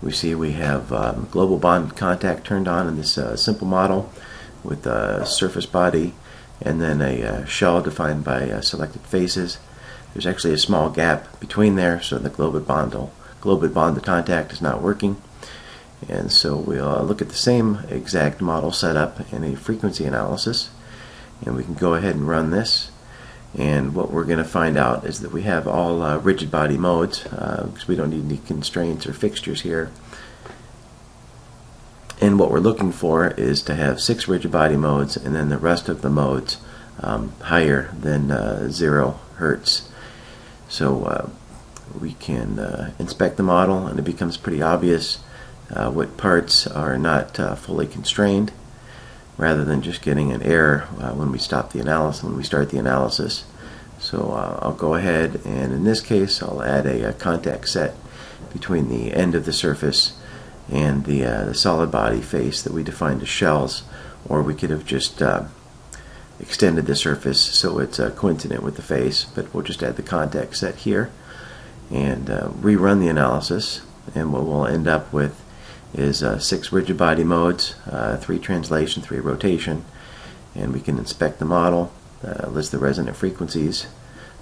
We see we have global bond contact turned on in this simple model with a surface body and then a shell defined by selected faces. There's actually a small gap between there, so the global bond to contact is not working. And so we'll look at the same exact model setup in a frequency analysis, and we can go ahead and run this. And what we're going to find out is that we have all rigid body modes, because we don't need any constraints or fixtures here. And what we're looking for is to have 6 rigid body modes, and then the rest of the modes higher than 0 hertz. So we can inspect the model, and it becomes pretty obvious what parts are not fully constrained, rather than just getting an error when we start the analysis. So I'll go ahead, and in this case I'll add a contact set between the end of the surface and the solid body face that we defined as shells, or we could have just extended the surface so it's coincident with the face, but we'll just add the contact set here and rerun the analysis, and what we'll end up with is 6 rigid body modes, 3 translation, 3 rotation, and we can inspect the model, list the resonant frequencies.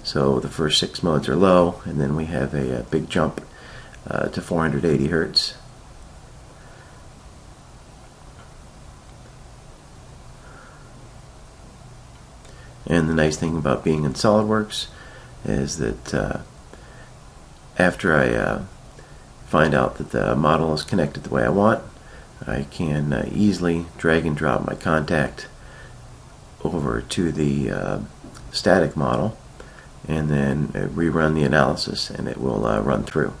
So the first 6 modes are low, and then we have a big jump to 480 hertz. And the nice thing about being in SOLIDWORKS is that after I find out that the model is connected the way I want, I can easily drag and drop my contact over to the static model and then rerun the analysis, and it will run through.